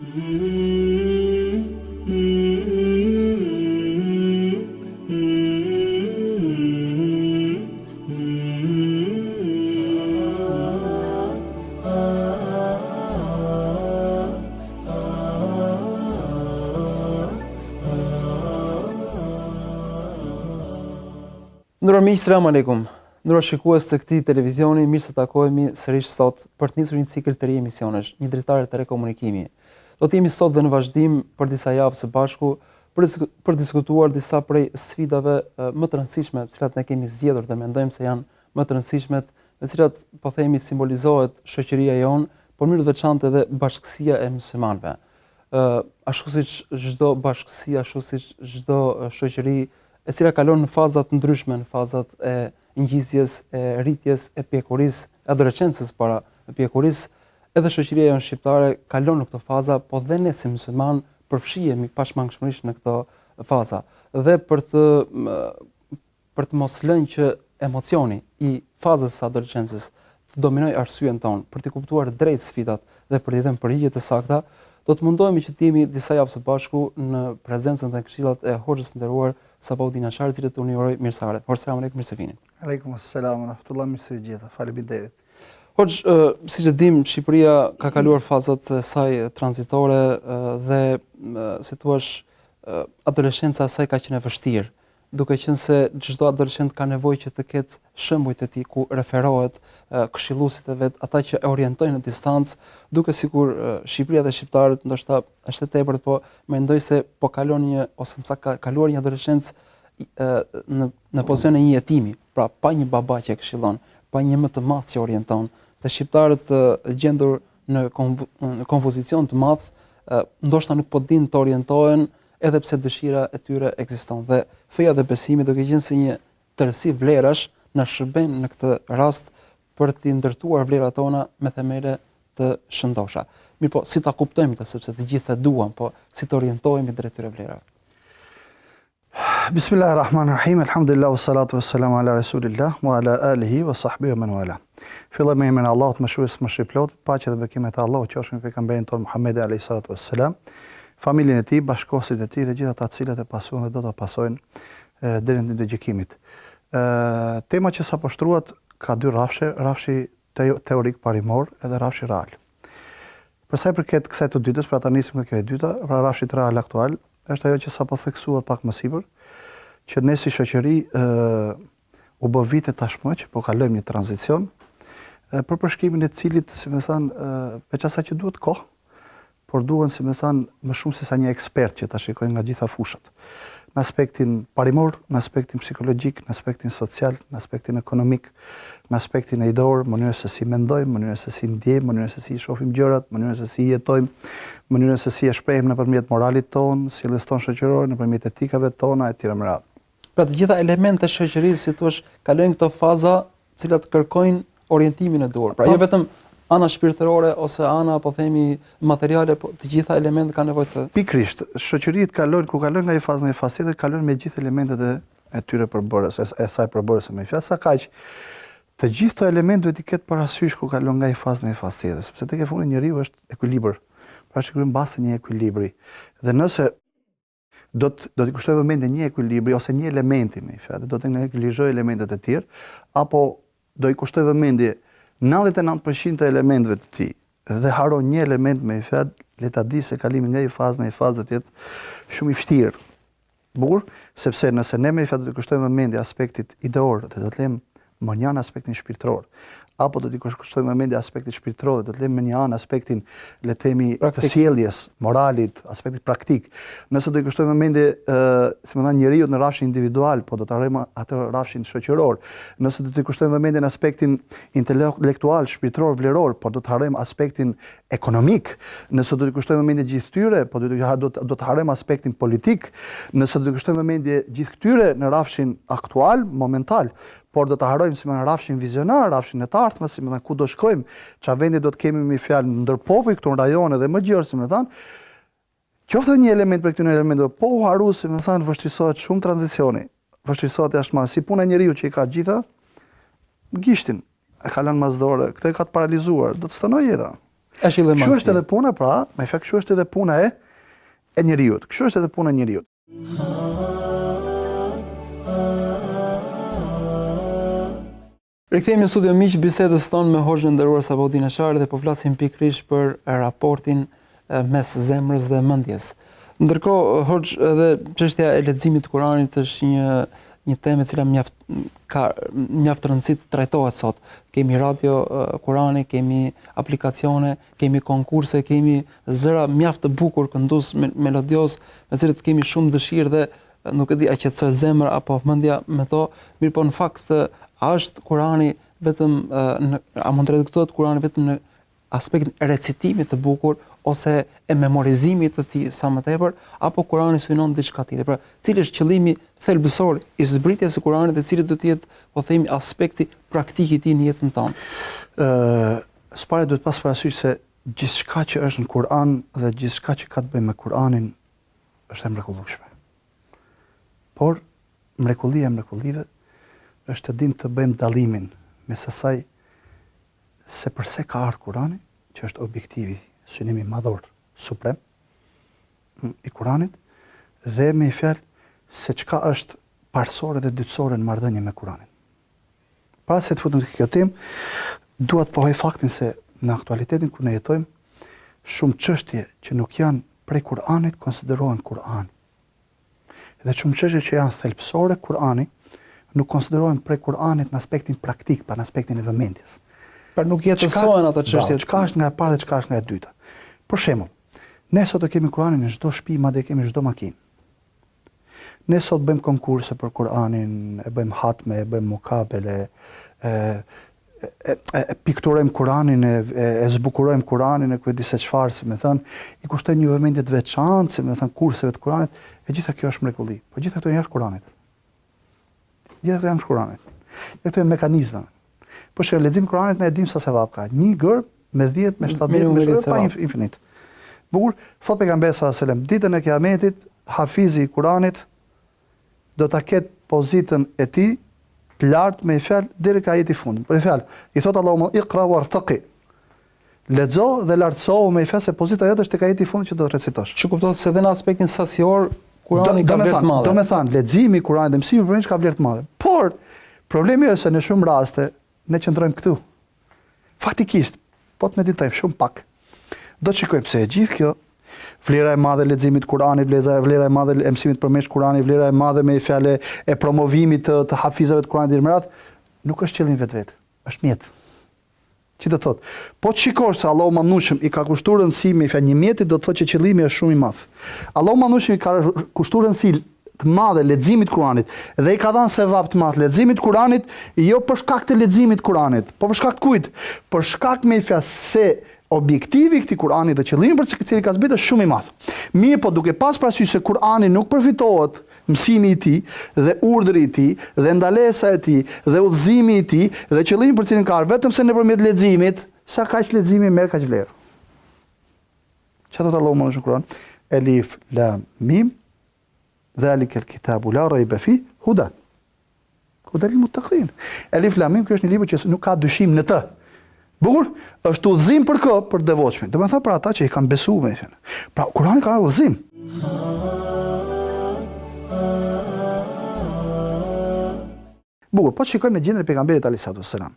Ndërë miq, selam aleikum. Ndërë shikues të këtij televizioni, mirë se takohemi sërish sot për të nisur një cikël të ri emisionesh, një dritare të re komunikimi. Do të jemi sot dhe në vazhdim për disa javë së bashku për diskutuar disa prej sfidave më të rëndësishme, të cilat ne kemi zgjedhur dhe mendojmë se janë më të rëndësishmet, me të cilat po themi simbolizohet shoqëria jonë, por në mënyrë të veçantë edhe bashkësia e muslimanëve. Ashtu siç çdo bashkësi, ashtu siç çdo shoqëri e cila kalon në faza të ndryshme, në fazat e ngjizjes, e rritjes, e pjekurisë, e adoleshencës para pjekurisë, edhe shoqëria jonë shqiptare kalon në këto faza, po dhe ne si musliman përfshihemi pashmangshmërisht në këto faza. Dhe për të mos lënë që emocioni i fazës së adoleshencës të dominojë arsyen tonë, për të kuptuar drejt sfidat dhe për të dhënë përgjigje të sakta, do të mundohemi që të jemi disa javë së bashku në prezencën dhe këshillat e hoxhës nderuar Sabaudin Jashari, cilët unë uroj mirëseardhje. Selam aleikum, mirë se vini. Aleikum selam, rahmetullah, mirë se gjitha. Faleminderit. Hoxh, siç e dim, Shqipëria ka kaluar fazat e saj tranzitore dhe si thua, adoleshenca e saj ka qenë e vështirë, duke qenë se çdo adoleshent ka nevojë që të ketë shembujt e tij ku referohet, këshilluesit e vet, ata që e orientojnë në distancë, duke sikur Shqipëria dhe shqiptarët ndoshta është e tepërt, po mendoj se po kalon një ose më saktë ka kaluar një adoleshencë në pozicion e një jetimi, pra pa një baba që e këshillon, pa një më të madh që orienton, dhe shqiptarët gjendur në konfuzicion të madh, ndoshta nuk po dinë të orientohen edhe pse dëshira e tyre ekziston, dhe feja dhe besimi duke qenë si një tërësi vlerash na shërben në këtë rast për të ndërtuar vlerat tona me themele të shëndosha. Mirë, po si ta kuptojmë këtë, sepse të gjithë e duan, po si të orientohemi drejt këtyre vlerave? Bismillahirrahmanirrahim. Alhamdulillah wassalatu wassalamu ala rasulillah wa ala alihi wa sahbihi wa man wala. Filloj me emrin e Allahut, mëshirues më shpëplot, paqja dhe bekimet e Allahut qofshin mbi pejgamberin ton Muhammed alayhi salatu wassalam, familjen e tij, bashkëkohësit e tij dhe gjithë ata të cilët e pasuan dhe do ta pasojnë deri në ditën e gjykimit. Tema që sapo shtruat ka dy rrafshe, rrafshi teorik parimor edhe rrafshi real. Për sa i përket kësaj të dytës, pra ta nisim me kjo e dyta, pra rrafshi real aktual, është ajo që sapo theksuar pak më sipër, që ne si shoqëri u bë vite tashmë që po kalojmë një tranzicion për përshkrimin e cilit, si më thënë, veç asaj që duhet kohë, por duhen, si më thënë, më shumë se sa një ekspert që ta shikojnë nga gjitha fushat. Në aspektin parimor, në aspektin psikologjik, në aspektin social, në aspektin ekonomik, në aspektin e idor, mënyrën se si mendojmë, mënyrën se si ndjejmë, mënyrën se si shohim gjërat, mënyrën se si jetojmë, mënyrën se si e shprehim nëpërmjet moralit ton, sjelljes tonë shoqërore, nëpërmjet etikave tona etj. Pra të gjitha elementet e shoqërisë, si thua, kalojnë këto faza, të cilat kërkojnë orientimin e duhur. Pra jo vetëm ana shpirtërore ose ana, po themi, materiale, po të gjitha elementet kanë nevojë të pikërisht, shoqëritë kalojnë kur kalojnë nga një fazë në një fazë tjetër, kalojnë me gjithë elementet e tyre përbërës, e saj përbërës me fjalë sa kaq. Të gjithë këto elemente duhet i ketë parasysh kur kalon nga një fazë në një fazë tjetër, sepse tek e fundi njeriu është ekuilibër. Pra shikojmë bazë të një ekuilibri. Dhe nëse do t'i kushtoj vëmendje një ekuilibri ose një elementi me fjalë, do të neglizhoj elementet e tjerë, apo do i kushtoj vëmendje 99% të elementeve të tij dhe haron një element me fjalë, le ta di se kalimi nga një fazë në një fazë do të jetë shumë i vështirë. Bukur, sepse nëse ne me fjalë do të kushtojmë vëmendje aspektit ideor, do të lëmë më një anë aspektin shpirtëror, apo do t'i kushtojmë vëmendje aspektit shpirtëror, do të lëmë më një anë aspektin, le të themi, të sjelljes, moralit, aspektit praktik. Nëse do i kushtojmë vëmendje, si më thënë, njeriu në rrafshin individual, po do të harrojmë atë rrafshin shoqëror. Nëse do t'i kushtojmë vëmendje në aspektin intelektual, shpirtëror, vleror, po do të harrojmë aspektin ekonomik. Nëse do t'i kushtojmë vëmendje gjithë këtyre, po do të harrojmë aspektin politik. Nëse do t'i kushtojmë vëmendje gjithë këtyre në rrafshin aktual, momental, por do të harrojmë si më në rrafshin vizionar, rrafshin e të ardhme, si më thënë, ku do shkojmë, çfarë vendi do të kemi me fjalë ndër popull këtu në rajone dhe më gjërë, si më thënë, qoftë një element për këtyre elementeve, po u haru, si më thënë, vështirësohet shumë tranzicioni, vështirësohet jashtëmarrësia, si puna e njeriu që i ka gjitha, gishtin, e kalon mazdore, këtë e ka të paralizuar, do të stanoj jeta. Kështu është edhe puna, pra, me fakt kështu është edhe puna e njeriut. Kështu është edhe puna e njeriut. Rikthehemi në studio miq bisedës tonë me hoxhën e nderuar Sabaudin Jashari dhe po flasim pikërisht për raportin mes zemrës dhe mendjes. Ndërkohë, hoxh, edhe çështja e leximit të Kuranit është një temë e cila mjaft rëndësi të trajtohet sot. Kemi radio Kurani, kemi aplikacione, kemi konkurse, kemi zëra mjaft të bukur, këndus melodios, me cilët kemi shumë dëshirë dhe nuk e di a qetësohet zemra apo mendja me to, mirë po në fakt a është Kurani vetëm a mund të reduktohet Kurani vetëm në aspektin e recitimit të bukur ose e memorizimit të tij sa më tepër, apo Kurani synon diçka tjetër. Pra, cili është qëllimi thelbësor i zbritjes së Kuranit dhe cili do të jetë, po themi, aspekti praktik i tij në jetën tonë? Së pari duhet pas parasysh se gjithçka që është në Kur'an dhe gjithçka që ka të bëjë me Kur'anin është e mrekullueshme. Por mrekullia e mrekullive është të dim të bëjmë dallimin mes asaj se përse ka ardhur Kurani, që është objektivi, synimi madhor, suprem i Kuranit, dhe me fjalë se çka është parsorë dhe dytësore në marrëdhënie me Kuranin. Para se të futem në këtë temë, dua të pohoj faktin se në aktualitetin ku ne jetojmë, shumë çështje që nuk janë prej Kuranit konsiderohen Kur'an. Dhe shumë çështje që janë thelbësore Kur'ani nuk konsiderohen prej Kur'anit në aspektin praktik, pa në aspektin e vëmendjes. Pra nuk jetësohen ato çështje. Çka është nga e parë dhe çka është nga e dyta. Për shembull, ne sot kemi Kur'anin në çdo shtëpi, madje kemi në çdo makinë. Ne sot bëjmë konkurse për Kur'anin, e bëjmë hatme, e bëjmë mukabele, e pikturojmë Kur'anin, e zbukurojmë Kur'anin, e ku e di se çfarë, si më thënë, i kushtojmë një vëmendje të veçantë, si më thënë, kurseve të Kur'anit, e gjitha kjo është mrekulli. Po gjitha këto janë jashtë Kur'anit. Gjitha këto janë jashtë Kur'anit. Këto janë mekanizma. Po që lexim Kur'anit ne e dim sa sevap ka. Një gërb me 10, me 70, me 10 pa infinit. Bukur, thot pejgamberi sallallahu alajhi wasallam, ditën e Kiametit, hafizi i Kur'anit do ta ketë pozitën e tij të lartë me fjalë deri ka ajeti i fundit. Për fjalë, i thot Allahu iqra wartaqi. Lexo dhe lartësohu me fjalë se pozita jote është tek ajeti i fundit që do të recitosh. Që kuptohet se dhe në aspektin sasior Kurani ka vlerë të madhe. Do me thënë, leximi i Kuranit dhe mësimi i Kuranit ka vlerë të madhe. Por problemi është se në shumë raste ne qëndrojmë këtu. Faktikisht, po të meditojmë shumë pak. Do të shikojmë pse e gjithë kjo, vlera e madhe e leximit të Kuranit, vlera e madhe e mësimit përmes Kuranit, vlera e madhe me fjalë e promovimit të hafizave të Kuranit deri më radh, nuk është qëllim vetvete, është mjet. Që do thotë, po të shikosh se Allahu Madhnushëm i ka kushtuar rëndësi me fjalë një mjeti, do të thotë që qëllimi është shumë i madh. Allahu Madhnushëm i ka kushtuar rëndësi të madhe leximit të Kuranit dhe i ka dhënë sevap të madh leximit të Kuranit, jo për shkak të leximit të Kuranit, po për shkak të kujt? Për shkak me fjalë se objektivi i këtij Kurani dhe qëllimi për cilin ka zbritur është shumë i madh. Mirë, po duke pas parasysh se Kurani nuk përfitohet mësimi i tij dhe urdhri i tij dhe ndalesa e tij dhe udhëzimi i tij dhe qëllimi për cilin ka vetëm se nëpërmjet leximit, sa kaq leximi merr kaq vlerë. Çfarë thotë Allahu në Kur'an? Elif lam mim dhalika alkitabu la rayba fi hudan. Hudan lil muttaqin. Elif lam mim, ky është një libër që nuk ka dyshim në të. Bukur, është udhëzim për kë? Për devotshmin. Do të thotë për ata që i kanë besuar me fjalë. Pra Kurani ka udhëzim. Bukur, po shikojmë në gjendjen e pejgamberit alayhis salam.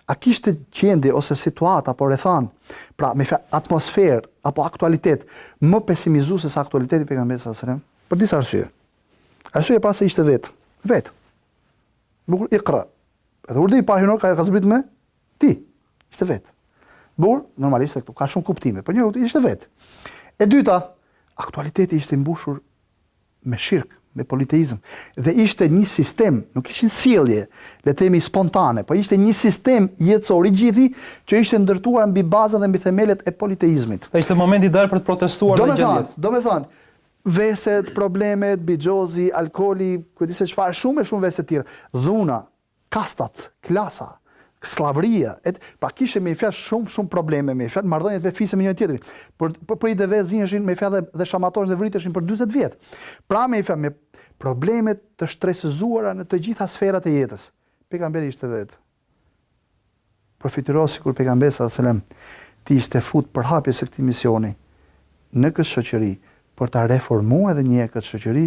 A kishte gjendje ose situatë apo rrethan, pra me atmosferë apo aktualitet më pesimizuese se aktualiteti i pejgamberit sallallahu alajhi wasallam? Për disa arsye. Arsyeja para se ishte vet. Bukur, iqra. Edhe urdhri i parë ka zbritur me ti. Ishte vet. Bukur, normalisht këtu ka shumë kuptime, por një ishte vet. E dyta, aktualiteti ishte mbushur me shirk, me politeizëm, dhe ishte një sistem, nuk ishin sjellje, le të themi spontane, po ishte një sistem jetësor i gjithi që ishte ndërtuar mbi bazën dhe mbi themelet e politeizmit. Dhe ishte momenti i darë për të protestuar ndaj gjendjes. Do me thënë, veset, problemet, bigjozi, alkooli, kujt se çfarë, shumë vese të tjera, dhuna, kastat, klasa, slavëria, pra kishte me fjalë shumë probleme me fjalë marrëdhëniet me fisë me njëri tjetrin. Për ideve zineshin me fjalë dhe shamatorën dhe vriteshin për 40 vjet. Pra me fjalë me problemet të shtresëzuara në të gjitha sferat e jetës. Pejgamberi ishte vet. Përfitiros sikur pejgamberi sallallahu alajhi wasallam ti ishte fut për hapjes së këtij misioni në këtë shoqëri për ta reformuar edhe një herë këtë shoqëri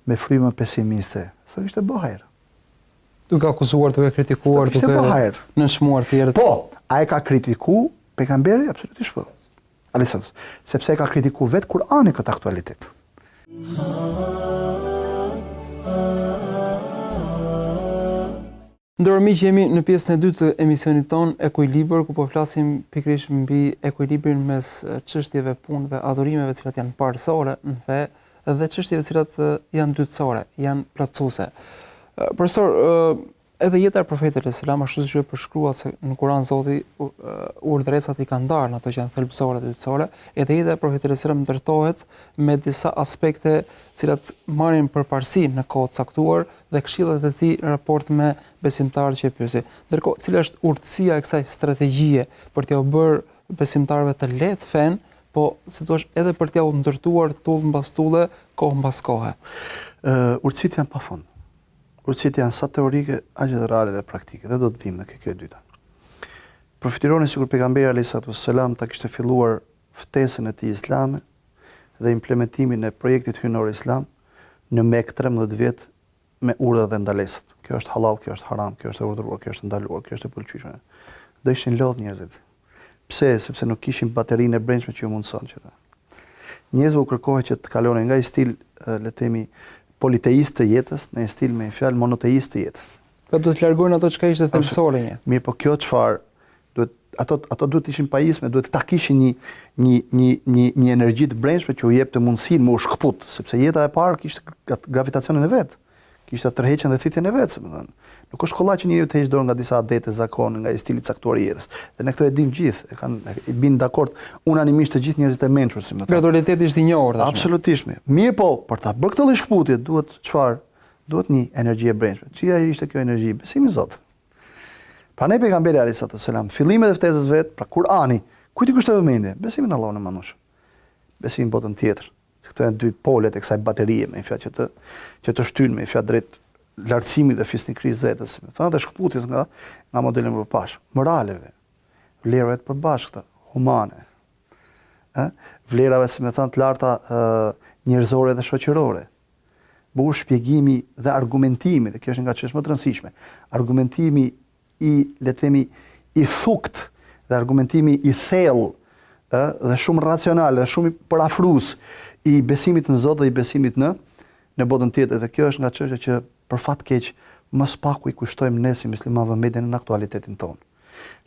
me frymën pesimiste. Sa ishte bëhajër. Duke akuzuar, duke kritikuar, duke nënshmuar të tjerët. Po, a e ka kritiku pejgamberi? Absolutisht po. Alisons, sepse e ka kritiku vetë Kur'ani këtë aktualitet. Ndërë miq, jemi në pjesën e dytë të emisionit ton Ekuilibër, ku po flasim pikërisht mbi ekuilibrin mes çështjeve, punëve, adhurimeve, të cilat janë parësore në fe, dhe çështjeve të cilat janë dytësore, janë plotësuese. Profesor, edhe jeta e profetit alayhis salam, ashtu siç është përshkruar se në Kur'an Zoti urdhëresat i ka ndarë në ato që janë thelbësore dhe dytësore, edhe jeta e profetit alayhis salam ndërtohet me disa aspekte të cilat marrin përparësi në kohë të caktuar dhe këshillat e tij në raport me besimtarët që e pyesin. Ndërkohë, cila është urtësia e kësaj strategjie për t'u bërë besimtarëve të lehtë fen, po si thua edhe për t'u ndërtuar tull mbas tulle, kohë mbas kohe. Urtësitë janë pafund. Urtësitë janë sa teorike, aq edhe reale dhe praktike, dhe do të vim në kjo e dyta. Përfitironi sikur pejgamberi alayhis salam ta kishte filluar ftesën e tij islame dhe implementimin e projektit hyjnor islam në Mekë 13 vjet me urdhrat dhe ndalesat. Kjo është halal, kjo është haram, kjo është e urdhëruar, kjo është ndaluar, kjo është e pëlqyeshme. Do ishin lodh njerëzit. Pse? Sepse nuk kishin baterinë e brendshme që ju mundson që ta. Njerëzve u kërkohej që të kalonin nga një stil, le të themi, politeist të jetës në një stil me fjalë monoteist të jetës. Pra duhet të largojnë ato çka ishte thelbësore një. Mirë, po kjo çfarë? Duhet ato duhet të ishin pajisme, duhet ta kishin një energji të brendshme që u jepte mundësinë me u shkput, sepse jeta e parë kishte gravitacionin e vet. Kishte tërheqjen dhe thithjen e vet, domethënë. Nuk është kollaj që njeriu të heqë dorë nga disa adete, zakone, nga stili caktuar i jetës. Dhe ne këto e dim gjithë, i bin dakord unanimisht të gjithë njerëzit e mençur, si më thënë. Gradualiteti është i njohur tashmë. Absolutisht. Mirë po, për ta bërë këtë lloj shkputje duhet çfarë? Duhet një energji e brendshme. Çia ishte kjo energji? Besimi i Zotit. Prandaj pejgamberi alayhis salam, fillimet e ftesës vet, pra Kur'ani, kujt i kushtoi vëmendje? Besimi në Allahun e Manush. Besimi në botën tjetër. Këto janë dy polet e kësaj baterie, me fjalë që të shtyn me fjalë drejt lartësimit dhe fisnikrisë vetës, si më thënë, dhe shkputjes nga modelin përpash, moraleve, vlerave të përbashkëta, humane, vlerave, si më thënë, të larta njerëzore dhe shoqërore. Bukur shpjegimi dhe argumentimi, dhe kjo është nga çështje më të rëndësishme, argumentimi i, le të themi, i thukt dhe argumentimi i thellë, dhe shumë racional dhe shumë i parafrues i besimit në Zot dhe i besimit në botën tjetër. Dhe kjo është nga çështja që për fat keq më spaku i kushtojmë ne si muslimanë vëmendjen në aktualitetin tonë.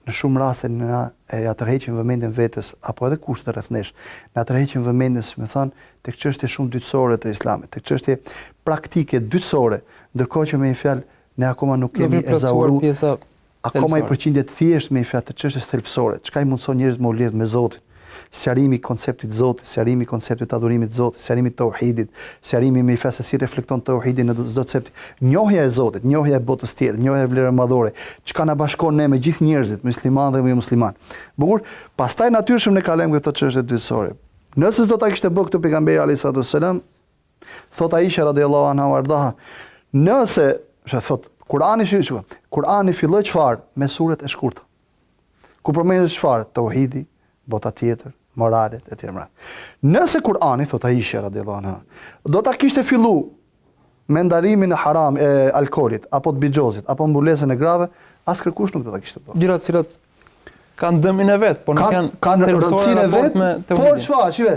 Në shumë raste na e atërheqim vëmendjen vetes apo edhe kushtet rreth nesh. Na atërheqim vëmendjen, si më thon, tek çështje shumë dytësore të Islamit, tek çështje praktike dytësore, ndërkohë që me një fjalë ne akoma nuk kemi ezauruar akoma i përqindje të thjeshtë me një fjalë të çështjes thelbësore. Çka i mundson njerëzit me u lidh me Zotin? Sqarimi i konceptit të Zotit, sqarimi i konceptit të adhurimit të Zotit, sqarimi i tauhidit, sqarimi me fjalë se si reflekton tauhidi në çdo koncept, njohja e Zotit, njohja e botës tjetër, njohja e vlerave madhore, çka na bashkon ne me gjithë njerëzit, muslimanë dhe jo muslimanë. Bukur, pastaj natyrshëm ne kalojmë këto çështje dytësore. Nëse s'do ta kishte bërë këtë pejgamberi alayhis salam, thot Aisha radhiyallahu anha wardaha, nëse, thot Kur'ani Kur'ani filloi çfarë? Me suret e shkurtë. Ku përmendet çfarë? Tauhidi, bota tjetër, moralet e tjera. Nëse Kur'ani, thot Aisha radhiyallahu anha, do ta kishte fillu me ndarimin e haram e alkoolit, apo të bixhozit, apo mbulesën e grave, as kërkush nuk do ta kishte bërë. Gjëra të cilat kanë dëmin e vet, po nuk kanë rëndësinë e vet. Por çfarë, shive?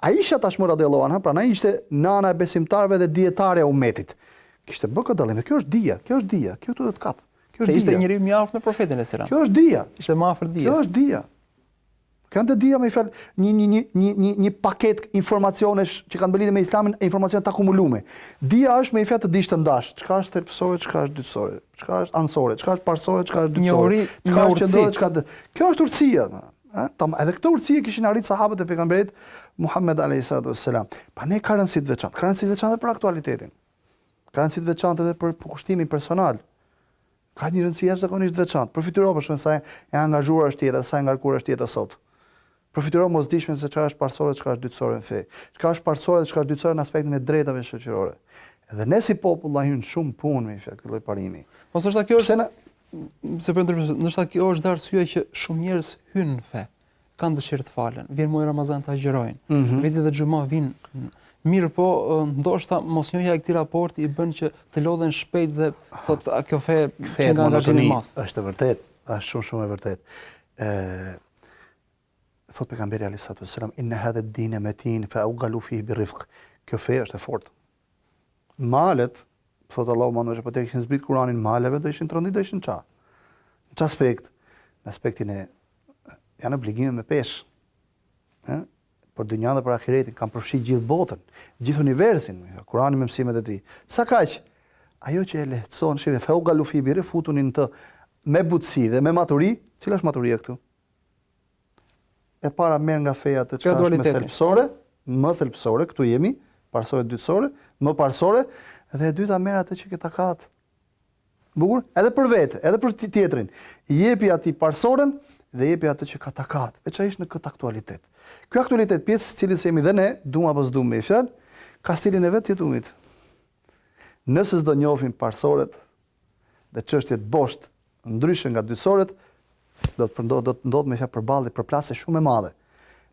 Aisha tashmë radhiyallahu anha, pra ai ishte nana e besimtarëve dhe dietare e ummetit. Kishte bërë këtë dallim. Kjo është dia, kjo do të kap. Kjo është dia. Ishte njeriu mjaft me profetin e selam. Kjo është dia. Ishte më afër dijes. Kjo është dia. Kanë të dia me fjalë një paket informacionesh që kanë lidhje me Islamin, informacione të akumulume. Dia është me fjalë të dish të ndash. Çka është thelbësore, çka është dytësore, çka është anësore, çka është parësore, çka është dytësore. Çka është qendrore, çka. Kjo është urtësia. Edhe këtë urtësi kishin arrit sahabët e pejgamberit Muhammed alayhis salam. Pa ne ka rëndësi të veçantë. Ka rëndësi të veçantë për aktualitetin. Ka rëndësi të veçantë edhe për kushtimin personal. Ka një rëndësi jashtëzakonisht të veçantë. Përfituro për shkak se e angazhuar është jeta, sa e ngarkuar është jeta sot. Përfituro mosdijshme se çka është parësore, çka është dytësore në fe. Çka është parësore dhe çka është dytësore në aspektin e drejtave shoqërore. Edhe ne si popull na hyn shumë punë me fjalë ky lloj parimi. Po thoshta kjo është ndoshta kjo është arsyeja që shumë njerëz hyn në fe. kanë dëshirë të falen, vjen muaji Ramazan të agjerojnë, viti dhe xhuma vinë. Mirë po, ndoshta mos njohja e këtij raporti i bën që të lodhen shpejt dhe thotë a kjo fe që nga angazhimi i madh. Është vërtet, është shumë e vërtet. Thot pejgamberi alayhis salatu wassalam inna hadha ad-din matin fa awghalu fihi birifq. Kjo fe është e fortë. Malet, thot Allahu mëndoshë po të kishin zbrit Kur'anin maleve do ishin trondit, do ishin ça. Në çfarë aspekt? Në aspektin e janë obligime me peshë. Ëh? Për dynjan dhe për ahiretin, kanë përfshi gjithë botën, gjithë universin, Kurani me mësimet e tij. Sa kaq, ajo që e lehtëson, shihni, fa ugalu fi birri futunin të me butësi dhe me maturi, cila është maturia këtu? E para merr nga feja të çka është më thelbësore, më thelbësore, këtu jemi, parsore dytësore, më parsore, dhe e dyta merr atë që ke takat. Bukur, edhe për vete, edhe për tjetrin. Jepi atij parsoren dhe jepi atë që ka takat, veçanërisht në këtë aktualitet. Ky aktualitet pjesë cilës jemi dhe ne, duam apo s'duam me fjalë, ka stilin e vet të jetumit. Nëse s'do njohim parsoret dhe çështjet boshtë ndryshe nga dytësoret, do të ndodh me fjalë përballje përplasje shumë e madhe.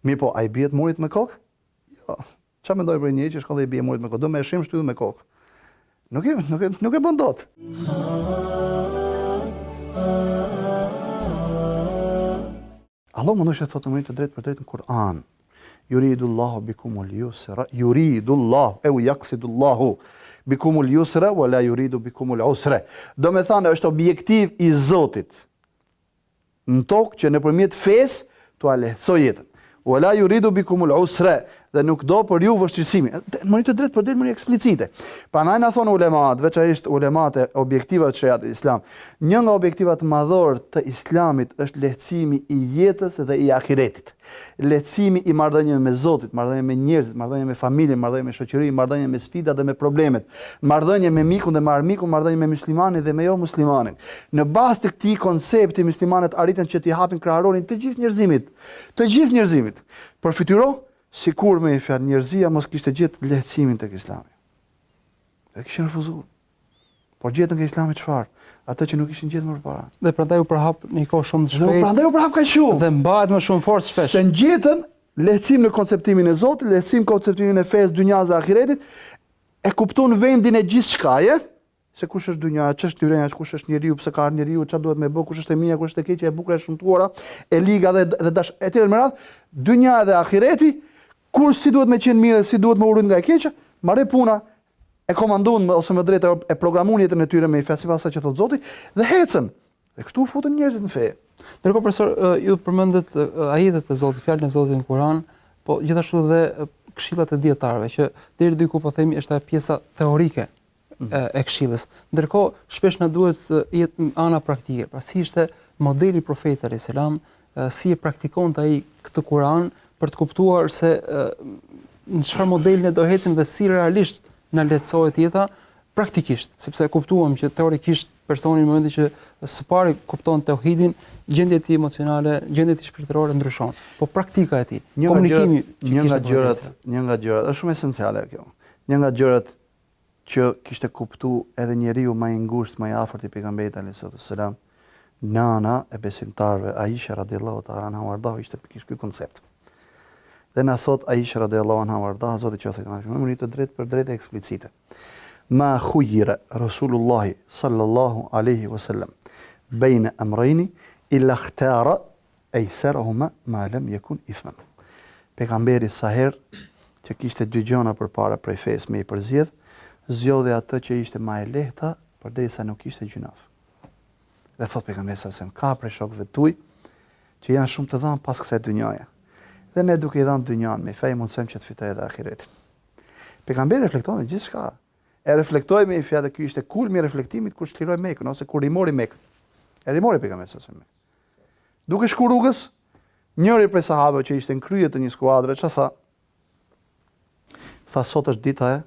Mirë po, a i bie murit me kokë? Jo. Çfarë mendoj për një që shkon dhe i bie murit me kokë? Do më shim shtyllën me kokë. Nuk e bën dot. Allah më nëshë e thotë në të drejtë për drejtë në Kur'an. Yuridullahu bikumul yusra, yuridullahu, e u yaksidullahu bikumul yusra, wa la yuridu bikumul usra. Do me thane, është objektiv i Zotit në tokë që nëpërmjet fesë t'u lehtësoj jetën. Wa la yuridu bikumul usra, dhe nuk do për ju vështirësimi. Më të drejtë për drejtë më eksplicite. Prandaj na thonë ulemat, veçanërisht ulemat e objektivat të shariatit islam, një nga objektivat madhor të islamit është lehtësimi i jetës dhe i ahiretit. Lehtësimi i marrëdhënieve me Zotin, marrëdhënie me njerëzit, marrëdhënie me familjen, marrëdhënie me shoqërinë, marrëdhënie me sfidat dhe me problemet, marrëdhënie me mikun dhe me armikun, marrëdhënie me muslimanin dhe me jo muslimanin. Në bazë të këtij koncepti muslimanët arritën që t'i hapin kraharorin të gjithë njerëzimit, të gjithë njerëzimit. Përfituro sikur me fjalë njerëzia mos kishte gjetë lehtësimin tek Islami. E kishin refuzuar. Por gjetën nga Islami çfarë? Atë që nuk ishin gjetur më parë. Dhe prandaj u përhap në kohë shumë të shpejtë. Dhe prandaj u përhap kaq shumë. Dhe mbahet më shumë fortë shpesh. Se gjetën lehtësim në konceptimin e Zotit, lehtësim në konceptimin e fesë, dynjas dhe ahiretit, e kupton vendin e gjithçkaje, se kush është dynja, ç'është tyrenja, kush është njeriu, pse ka njeriu, ç'a duhet me bë, kush është e mira, kush është e keqja, e bukur, e shëmtuara, e liga dhe dash etj me radh, dynja dhe ahireti, kur si duhet me qenë mirë, si duhet me urrit nga e keqja, marrë puna e komanduan ose më drejtë e programuan jetën e tyre me fjalë sipas asaj që thot Zoti dhe ecën. Dhe kështu futen njerëzit në fe. Ndërkohë profesor, ju përmendet ajetet e Zotit, fjalën e Zotit në Kur'an, po gjithashtu dhe këshillat e dietarëve që deri diku po themi është pjesa teorike e këshillës. Ndërkohë shpesh na duhet jetë ana praktike. Pra si ishte modeli profetit alayhis salam, si e praktikonte ai këtë Kur'an për të kuptuar se në çfarë modeli ne do ecim dhe si realisht na lehtësohet jeta praktikisht, sepse e kuptuam që teorikisht personi në momentin që së pari kupton tauhidin, gjendja e tij emocionale, gjendja e tij shpirtërore ndryshon. Po praktika e tij, komunikimi, një nga gjërat është shumë esenciale kjo. Një nga gjërat që kishte kuptuar edhe njeriu më i ngushtë, më i afërt i pejgamberit alayhis salam, nana e besimtarëve, Aisha radhiyallahu ta'ala anha, ishte pikërisht ky koncept. Dhe na thot Aisha radhiyallahu anha, Zoti qoftë i kënaqur, më të drejtë për drejtë eksplicite. Ma khuyira Rasulullah sallallahu alaihi wasallam baina amrayni illa ikhtara aysarahuma ma lam yakun ithman. Pejgamberi sa herë që kishte dy gjëra përpara prej fesë me i përzjedh, zgjodhi atë që ishte më e lehta përderisa nuk ishte gjunaf. Dhe thot pejgamberi sa ka prej shokëve tuaj që janë shumë të dhënë pas kësaj dynjaje. Dhe ne duke i dhënë dynjan me fej mundsojmë që të fitojë edhe ahiretin. Pejgamberi reflekton gjithçka. E reflektoi me fjalë ky ishte kulmi i reflektimit kur çliroi Mekën ose kur i mori Mekën. E rimori pejgamberi sa Mekën. Duke shku rrugës, njëri prej sahabëve që ishte në krye të një skuadre, ç'a tha? Tha sot është dita e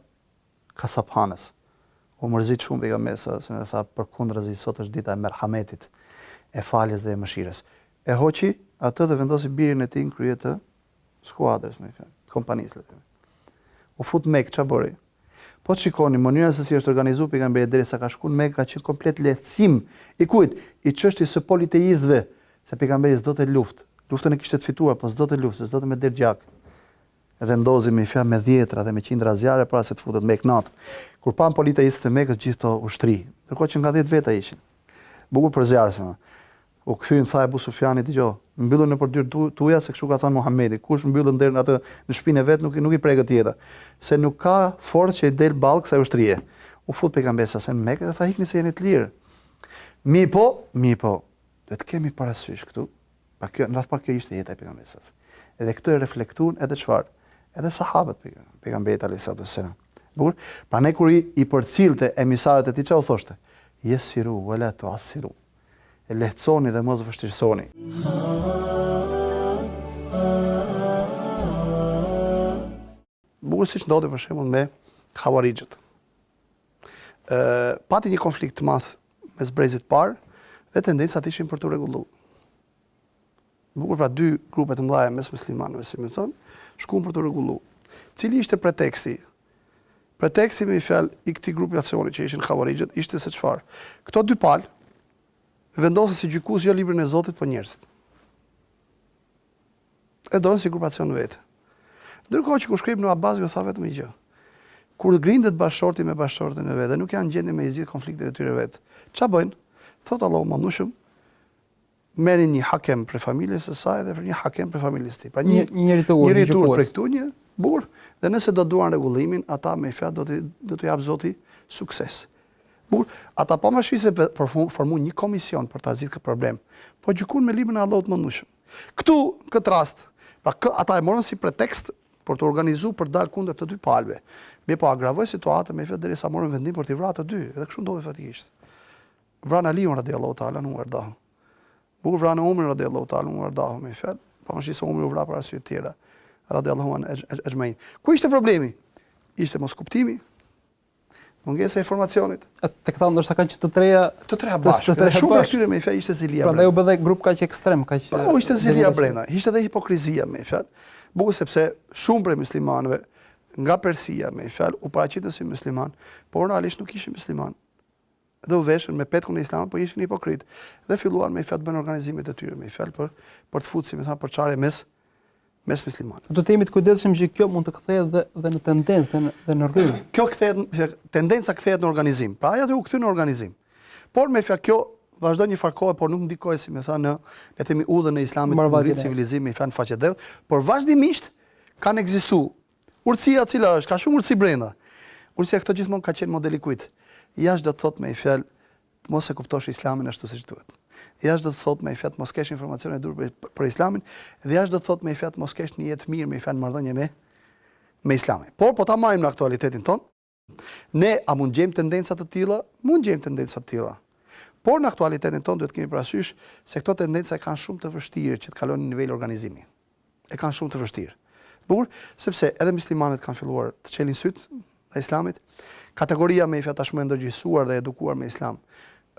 kasaphanës. U mërzit shumë pejgamberi sa tha përkundrazi sot është dita e merhametit, e faljes dhe e mëshirës. E hoqi atë dhe vendosi birin e tij në krye të skuadrës, me fjalë, kompanisë. U fut Mekë, ç'a bëri? Po të shikoni mënyra se si është organizuar pejgamberi derisa ka shkuar në Mekë, ka qenë komplet lehtësim i kujt? I çështjes së politeistëve, se pejgamberi s'do të Luftën e kishte të fituar, po s'do të luftë, s'do të me der gjak. Edhe ndozi me fjalë me dhjetra dhe me qindra zjarre para se të futet Mekë natë. Kur pan politejistët e Mekës gjithë to ushtri, ndërkohë që nga 10 veta ishin. Bukur për zjarre. U kthyn tha Ebu Sufjani, dëgjoj, mbyllën në përdyrë tuaja se kështu ka thënë Muhamedi. Kush mbyllën deri atë në shtëpinë e vet nuk i prekët tjetër, se nuk ka forcë që i del ballë kësaj ushtrie. U fut pejgamberi sa në Mekë dhe tha ikni se jeni të lirë. Mi po, do të kemi parasysh këtu. Pa kjo, në rreth kjo ishte jeta e pejgamberit sa. Edhe këtë e reflektuan edhe çfarë? Edhe sahabët pejgamberit alayhis salam. Bukur. Prandaj kur i përcillte emisarët e tij çau thoshte, yesiru wala tu'assiru. E lehtësoni dhe mos vështirësoni. Bukur siç ndodhi për shembull me Khawarijët. Pati një konflikt të madh mes brezit parë dhe tendencat ishin për të rregulluar. Bukur pra dy grupe të mëdha mes muslimanëve, si më thon, shkuan për të rregulluar. Cili ishte preteksti? Preteksti me fjalë i këtij grupi aksioni që ishin Khawarijët ishte se çfarë? Këto dy palë vendosën si gjykues jo librin e Zotit, po njerëzit. E donë si grupacion vetë. Ndërkohë që kur shkrip në Abbas ju tha vetëm një gjë. Kur grindet bashkëshorti me bashkëshorten e vet dhe nuk janë gjendje me i zgjidh konfliktet e tyre vet. Ç'a bëjnë? Thot Allahu mandushëm, merrin një hakem për familjes së saj dhe për një hakem për familjes së tij. Pra një njëri tur për këtu një burr dhe nëse do duan rregullimin, ata me fjalë do të jap Zoti sukses. Burr, ata pa mashi se formuan një komision për ta zgjidhur këtë problem, po gjykuan me librin e Allahut mandushëm. Këtu, këtë rast, pra ata e morën si pretekst për të organizuar për dalë kundër të dy palëve. Me po agravoi situatën me fjalë derisa morën vendim për t'i vrarë të dy, edhe kështu ndodhi fatikisht. Vran Aliun radiallahu ta'ala anhu warda. Bukur vran Umar radiallahu ta'ala anhu warda me fjalë, pavarësisht se Umar u vra për arsye të tjera. Radiallahu anhu ajmain. Ku ishte problemi? Ishte mos kuptimi, mungesa e informacionit. Tek thonë ndoshta kanë që të treja bashkë. Dhe shumë prej tyre me fjalë ishte zilia. Prandaj u bë dhe grup kaq ekstrem, kaq. Po ishte zilia brenda, ishte edhe hipokrizia me fjalë. Bukur sepse shumë prej muslimanëve nga Persia me fjalë u paraqitën si musliman, por realisht nuk ishin musliman. Dhe u veshën me petkun e Islamit, po ishin hipokrit. Dhe filluan me fjalë të bëjnë organizimet e tyre me fjalë për të futur si më thënë për çarje mes muslimanëve. Do të jemi të kujdesshëm që kjo mund të kthehet dhe në tendencë dhe në rrymë. Kjo tendenca kthehet në organizim. Pra ajo u kthy në organizim. Por me fjalë kjo vazhdon një farë kohë, por nuk ndikoi si më thënë në le të themi udhën e Islamit për ngrit civilizimi me fjalë faqe dheut, por vazhdimisht kanë ekzistuar urtësia cila është, ka shumë urtësi brenda. Urtësia këto gjithmonë ka qenë modeli kujt. Jashtë do të thotë me i fjalë mos e kuptosh Islamin ashtu siç duhet. Jashtë do të thotë me i fjalë mos kesh informacione dur për Islamin, dhe jashtë do të thotë me i fjalë mos kesh një jetë mirë me i fjalë marrëdhënie me Islamin. Por po ta marrim në aktualitetin ton, ne a mund gjejmë tendenca të tilla? Mund gjejmë tendenca të tilla. Por në aktualitetin ton duhet kemi parasysh se këto tendenca kanë shumë të vështirë që të kalojnë në nivel organizimi. E kanë shumë të vështirë. Bukur, sepse edhe muslimanët kanë filluar të çelin syt e Islamit. Kategoria me i fjalë tashmë ndërgjegjësuar dhe edukuar me Islam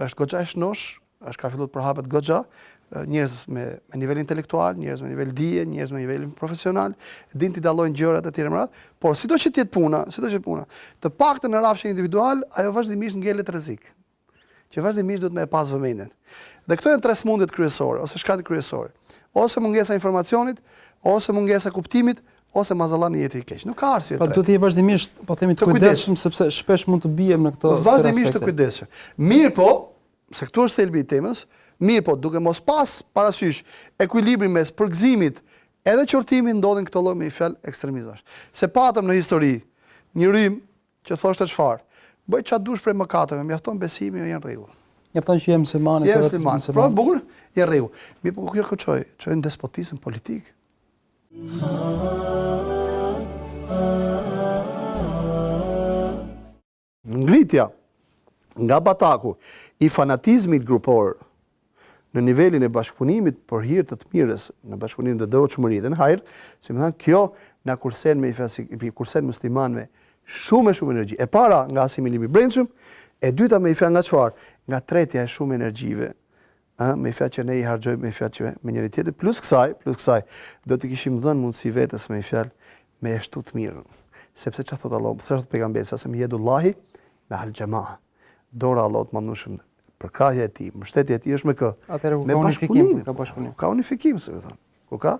është goxha e shnosh, ka filluar të përhapet goxha, njerëz me nivel intelektual, njerëz me nivel dije, njerëz me nivel profesional, dinë të dallojnë gjërat e tjera më radh, por sidoqë të jetë puna, të paktën në rrafshin individual, ajo vazhdimisht ngelet rrezik. Që vazhdimisht duhet me pas vëmendjen. Dhe këto janë tre smundjet kryesore ose shkaqet kryesore. Ose mungesa e informacionit, ose mungesa e kuptimit, ose mazallani jetë i keq. Nuk ka arsye. Pra duhet të jemi vazhdimisht, po themi të kujdesshëm sepse shpesh mund të bijem në këto aspekte. Vazhdimisht të kujdesshëm. Mirë po, se këtu është thelbi i temës, mirë po, duke mos pas parasysh ekuilibrin mes përgëzimit edhe qortimit ndodhin këto lloj me fjalë ekstremizmash. Se patëm në histori një rrym që thoshte çfarë? Bëj çfarë dush prej mëkateve, mjafton besimi o janë rregull. Mjafton që jam musliman, Po bukur, janë rregull. Mirë po kjo çojë në despotizëm politik. Ngritja nga bataku i fanatizmit grupor në nivelin e bashkëpunimit për hir të mirës, në bashkëpunim të devotshmërisë dhe në hajër, si më thënë, kjo na kursen me kursen muslimanëve shumë energji. E para nga asimilimi i brendshëm, e dyta me i fjalë nga çfarë? Nga tretja e shumë energjive. Me fjalë që ne i harxojmë me fjalë që me njëri tjetër, plus kësaj, do të kishim dhënë mundësi vetes me fjalë me shtu të mirën. Sepse çfarë thot Allahu, thot pejgamberi sa me yedullahi me al jamaa. Dora Allahut mandushëm për krahja e tij, mbështetja e tij është me kë? Atëherë ka unifikim, ka bashkëpunim. Ka unifikim, si më thon. kur ka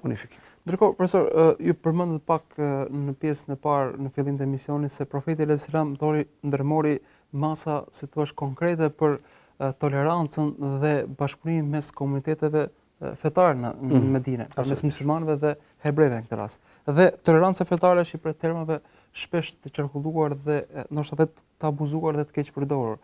unifikim. Ndërkohë, profesor, ju përmendët pak në pjesën e parë në fillim të emisionit se profeti alayhis salam ndërmori masa, si thua, konkrete për tolerancën dhe bashkëpunimin mes komuniteteve fetare në Medinë, mes muslimanëve dhe hebrejve në këtë rast. Dhe toleranca fetare është i për termave shpesh të qarkulluar dhe ndoshta të abuzuar dhe të keq përdorur,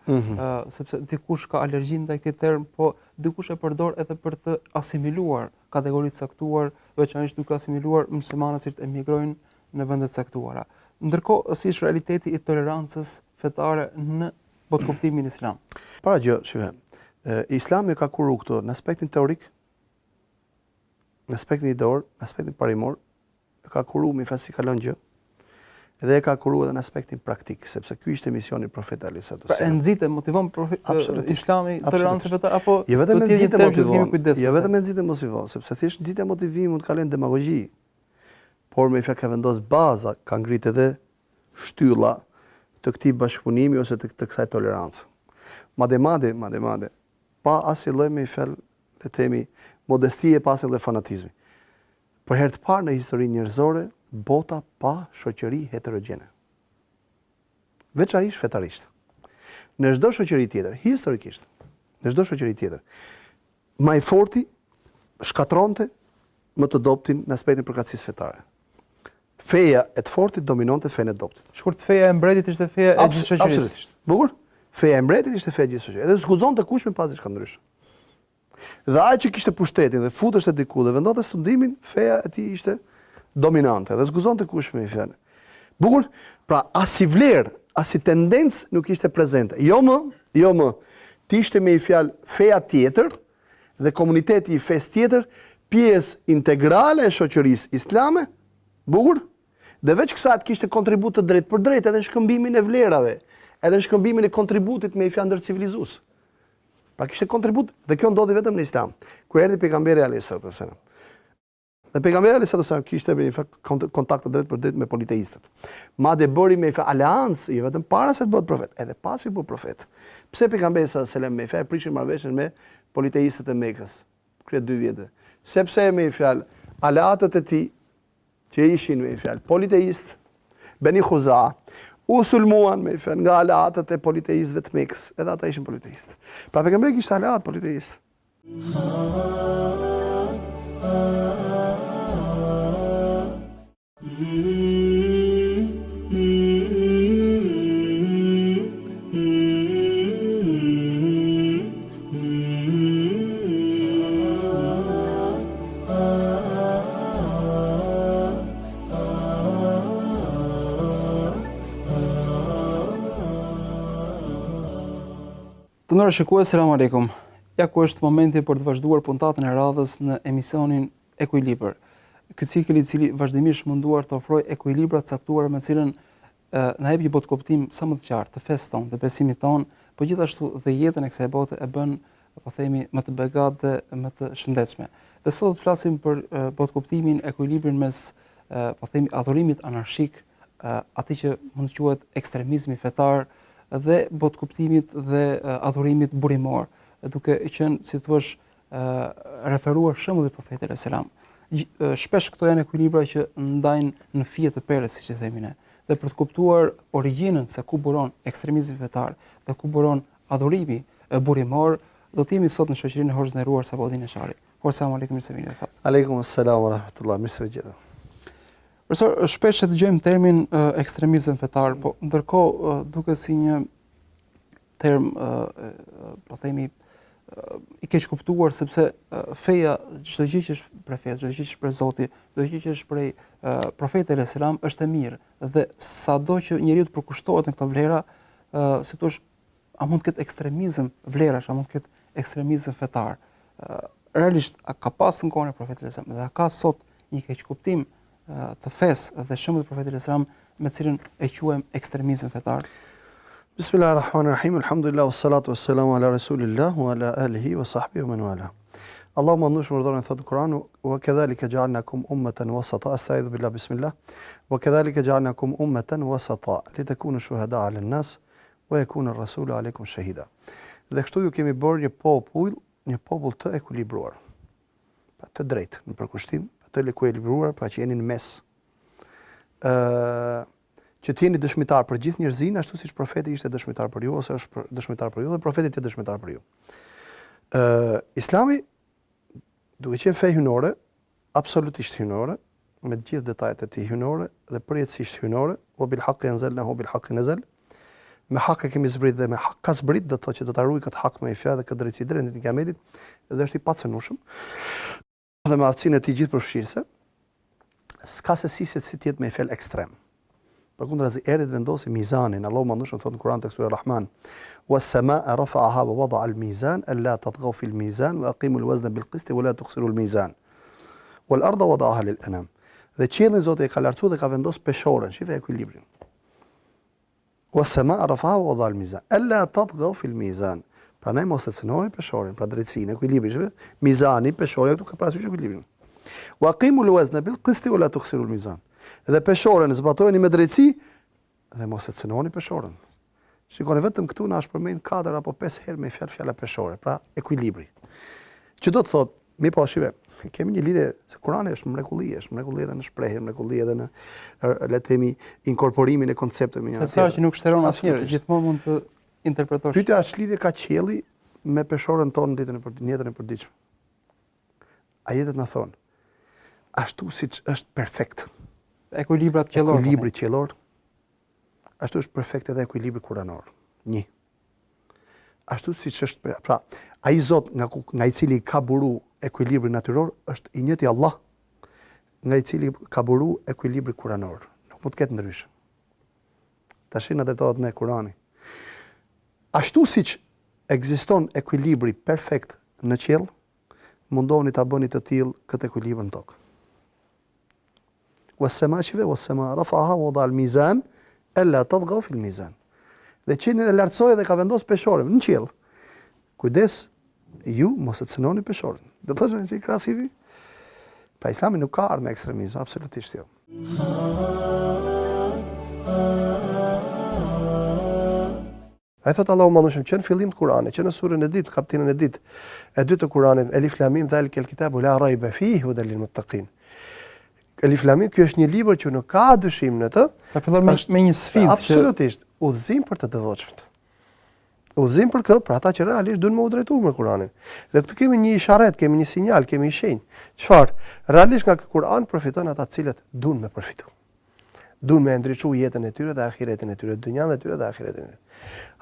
sepse dikush ka alergji ndaj këtij term, po dikush e përdor edhe për të asimiluar kategori të caktuar, veçanërisht duke asimiluar muslimanët që emigrojnë në vende të caktuara. Ndërkohë, si është realiteti i tolerancës fetare në botkuptimin islam? Para gjë, Islami ka kuru këto në aspektin teorik, në aspektin ideor, në aspektin parimor, ka kuru me fasi kalon gjë, dhe e ka kuru edhe në aspektin praktik, sepse ky ishte misioni i profetit alayhis salam. Pra e nxite motivon Islami tolerancën fetare apo jo vetëm e nxite motivon, jo vetëm e nxite motivon, sepse thjesht nxite motivimin mund të kalojnë demagogji, por me fjalë ka vendos baza, ka ngrit edhe shtylla të këtij bashkëpunimi ose të kësaj tolerancë. Madje, pa asnjë lloj me fjalë le të themi modestie, pa asnjë lloj fanatizmi. Për herë të parë në historinë njerëzore, bota pa shoqëri heterogjene. Veçanërisht fetarisht. Në çdo shoqëri tjetër, historikisht, në çdo shoqëri tjetër, më i forti shkatronte më të dobtin në aspektin përkatësisë fetare. Feja e të fortit dominonte fenë e dobtit. Shkurt, feja e mbretit ishte feja e gjithë shoqërisë. Absolutisht. Bukur. Feja e mbretit ishte feja e gjithë shoqërisë. Edhe zguxonte kush me pas diçka ndryshe. Dhe ai që kishte pushtetin dhe futeshte diku dhe vendonte studimin, feja e tij ishte dominante dhe zguzonte kush me fjalë. Bukur, pra as si vlerë, as si tendencë nuk ishte prezente. Jo më, ti ishte me fjalë feja tjetër dhe komuniteti i fesë tjetër, pjesë integrale e shoqërisë islame, bukur, dhe veç kësaj kishte kontribut të drejtë për drejtë edhe në shkëmbimin e vlerave, edhe në shkëmbimin e kontributit me fjalë ndërcivilizues. Pra kishte kontribut dhe kjo ndodhi vetëm në Islam, kur erdhi pejgamberi alayhis salam. Dhe pejgamberi alayhis salam kishte me kontakt të drejtë për drejtë me politeistët. Madje bëri me aleancë jo vetëm para se të bëhet profet, edhe pasi u profet. Pse pejgamberi sallallahu alajhi wasallam me fjalë prishin marrëveshjen me politeistët e Mekës, krye 2 vjet. Sepse me fjalë aleatët e tij që ishin me fjalë politeist, Beni Khuza, u sulmuan me fjalë nga aleatët e politeistëve të Mekës, edhe ata ishin politeistë. Pra pejgamberi kishte aleat politeist. Të nërë shikues, selam aleikum. Ja ku është momenti për të vazhduar puntatën e radhës në emisionin Ekuilibër. Ky cikël i cili vazhdimisht munduar të ofrojë ekuilibra të caktuara me cilën na jep një botkuptim sa më të qartë të fesë tonë, të besimit tonë, po gjithashtu dhe jetën e kësaj bote e bën, po themi, më të begatë dhe më të shëndetshme. Dhe sot do të flasim për botkuptimin, ekuilibrin mes, po themi, adhurimit anarshik, atij që mund të quhet ekstremizmi fetar, dhe botkuptimit dhe adhurimit burimor, duke qenë, si thua, referuar shembullit e profetit alayhis salam. Shpesh këto janë ekuilibra që ndajnë në fije të perës, siç e themi ne. Dhe për të kuptuar origjinën se ku buron ekstremizmi fetar dhe ku buron adhurimi burimor, do të jemi sot në shoqërinë e hoxhës nderuar Sabaudin Jashari. Selam aleikum, mirë se vini sot. Aleikum selam wa rahmatullah, mirë se vini. Profesor, shpesh e dëgjojmë termin ekstremizëm fetar, po ndërkohë duket si një term, po themi, i keq kuptuar, sepse feja, çdo gjë që është prej fesë, çdo gjë që është prej Zotit, çdo gjë që është prej profetit alayhis salam është e mirë. Dhe sado që njeriu të përkushtohet në këto vlera, si thua, a mund të ketë ekstremizëm vlerash, a mund të ketë ekstremizëm fetar. Realisht a ka pas në kohën e profetit alayhis salam dhe a ka sot një keq kuptim të fesë dhe shembullit të profetit alayhis salam me cilën e quajmë ekstremizëm fetar? Bismillahirrahmanirrahim. Alhamdulillah wassalatu wassalamu ala rasulillah wa ala alihi wa sahbihi wa man wala. Allahumma nush murdhon thot Kur'an wa kadhalika ja'alnakum ummatan wasata. Asta'idhu billah bismillah. Wa kadhalika ja'alnakum ummatan wasata litakunu shuhada 'ala an-nas wa yakuna ar-rasulu 'alaykum shahida. Dhe kështu ju kemi bërë një popull të ekuilibruar. të drejtë, në përkushtim, të ekuilibruar, pra që jeni në mes. Që të jeni dëshmitar për gjithë njerëzinë, ashtu siç profeti ishte dëshmitar për ju, ose është dëshmitar për ju, dhe profeti është dëshmitar për ju. Islami, duke qenë fe hynore, absolutisht hynore, me të gjithë detajet e tij hynore dhe përjetësisht hynore, wa bil haqqi anzalnahu bil haqqi nazal. Me hak e kemi zbrit dhe me hak ka zbrit, do të thotë që do ta ruaj këtë hak me ifja dhe këtë drejtësi drejt në kiametit, dhe është i pacënueshëm. Dhe me aftësinë e tij gjithëpërfshirëse, s'ka se si tjetë me fel ekstrem. Përkundrazi erit vendosi mizanin, Allahu mandushëm thotë në Kur'an tek sura Rahman, was-samaa rafa'aha wa wada'a al-mizan alla tatghaw fi al-mizan wa aqimu al-wazna bil-qisti wa la tukhsiru al-mizan. Wal-ardha wada'aha lil-anam. Dhe qiellin Zoti e ka lartësuar dhe ka vendosur peshorën, shifë ekuilibrin. Was-samaa rafa'aha wa wada'a al-mizan alla tatghaw fi al-mizan. Prandaj mos e cënoni peshorin, pra drejtsinë, ekuilibrin, mizani, peshori këtu ka parasysh ekuilibrin. Wa aqimu al-wazna bil-qisti wa la tukhsiru al-mizan. Dhe peshorën zbatojeni me drejtësi dhe mos e cënoni peshorën. Shikoni vetëm këtu na është përmend 4 apo 5 herë me fjala peshore, pra ekuilibri. Që do të thotë, mi po shive, kemi një lidhje se Kurani është mrekulli edhe në shprehje, mrekulli edhe në le të themi inkorporimin e koncepteve me një tjetër. Sa që nuk shteron asnjëherë, gjithmonë mund të interpretosh. Pyetja është lidhje ka qielli me peshorën tonë në jetën e përditshme. Ajetet na thonë, ashtu siç është perfekt Ekuilibrat qiellor. Ekuilibri qiellor, ashtu është perfekt edhe ekuilibri kuranor. 1. Ashtu siç është, pra, ai Zot nga i cili ka buru ekuilibri natyror është i njëjti Allah, nga i cili ka buru ekuilibri kuranor. Nuk mund të ketë ndryshë. Tash na drejtohet në Kurani. Ashtu siç ekziston ekuilibri perfekt në qiell, mundohuni ta bëni të tillë këtë ekuilibër në tokë. Was-samaa rafa'aha wa wada'a al-mizan alla tatghaw fi al-mizan. Dhe qiellin e lartësoi dhe ka vendosur peshorën në qiell. Kujdes, ju mos e cënoni peshorën. Do të thoshë se krahasimi. Pra Islami nuk ka ardhur me ekstremizëm, absolutisht jo. Ai thot Allahu mandushëm që në fillim të Kuranit, që në surën e ditë, kapitullin e ditë, e dytë të Kuranit, Elif Lam Mim dhalika al-kitabu la rayba fihi hudan lil-muttaqin. Elif Lam Mim, ky është një libër që nuk ka dyshim në të. Ta fillon me një sfidë. Absolutisht, udhëzim për të devotshmit. Udhëzim për këtë, për ata që realisht duan me u drejtuar me Kur'anin. Dhe këtu kemi një isharet, kemi një sinjal, kemi një shenjë. Çfarë? Realisht nga ky Kur'an përfitojnë ata të cilët duan me përfitu. Duan me ndriçuar jetën e tyre dhe ahiretin e tyre, dynjan e tyre dhe ahiretin e tyre.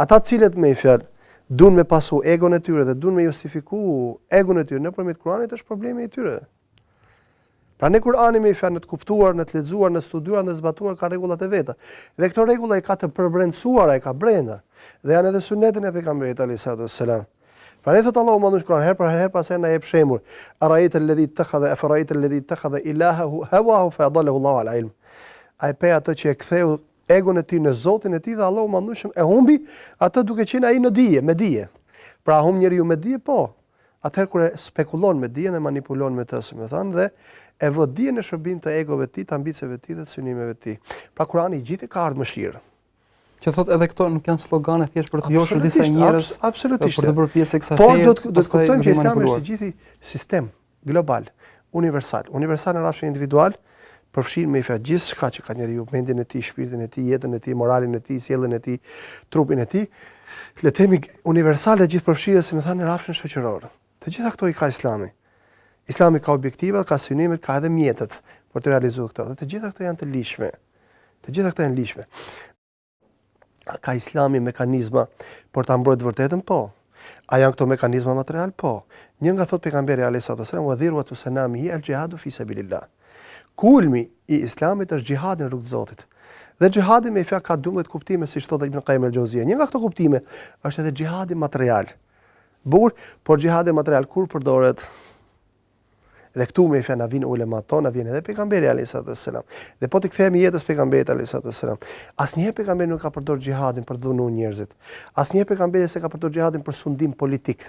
Ata të cilët me fjalë duan me pasu egon e tyre dhe duan me justifikuar egon e tyre nëpërmjet Kur'anit është problemi i tyre. Pra në Kur'ani me fjalë në të kuptuar, në të lexuar, në studiuar, në zbatuar ka rregullat e veta. Dhe këto rregulla i ka të përbrendsuara, i ka brenda. Dhe janë edhe sunetin e pejgamberit alayhis salam. Pra ne thot Allahu mandush Kur'an her për her pastaj na jep shembull. Ara'aita alladhi ittakhadha afara'aita alladhi ittakhadha ilahahu hawahu fa adallahu Allahu ala ilm. Ai pe ato që e ktheu egon e tij në Zotin e tij dhe Allahu mandushëm e humbi atë duke qenë ai në dije, me dije. Pra humb njeriu me dije, po. Atëherë kur e spekulon me dijen e manipulon me të, më thënë, dhe e vë dijen në shërbim të egove të tij, të ambiceve të tij dhe të synimeve të tij. Pra Kurani i gjithë ka ardhur mëshirë. Që thot edhe këto nuk janë slogane thjesht për të joshur disa njerëz. Absolutisht. Për të bërë pjesë e kësaj feje. Por do të kuptojmë që Islami është i gjithë sistem global, universal. Universal në rrafshin individual, përfshin me fjalë gjithçka që ka njeriu, mendjen e tij, shpirtin e tij, jetën e tij, moralin e tij, sjelljen e tij, trupin e tij. Le të themi universale gjithëpërfshirëse, më thënë në rrafshin shoqëror. Të gjitha këto i ka Islami. Islami ka objektivat, ka synimet, ka edhe mjetet për të realizuar këto. Dhe të gjitha këto janë të lishme. Të gjitha këto janë lishme. Ka Islami mekanizma për ta mbrojtur vërtetën? Po. A janë këto mekanizma material? Po. Një nga thot pejgamberi alayhis salam, "Wa dhirwatu sanamihi al-jihadu fi sabilillah." Kulmi i Islamit është xhihadi në rrugt të Zotit. Dhe xhihadi me fjalë ka 12 kuptime, siç thotë Ibn Qayyim al-Jauziyja. Një nga këto kuptime është edhe xhihadi material. Por xhihadi material kur përdoret? Dhe këtu me fjalë na vin ulemat tonë, na vjen edhe pejgamberi alayhis salam. Dhe po të kthehemi jetës pejgamberit alayhis salam. Asnjëherë pejgamberi nuk ka përdorur xhihadin për të dhunuar njerëzit. Asnjëherë pejgamberi s'e ka përdorur xhihadin për sundim politik.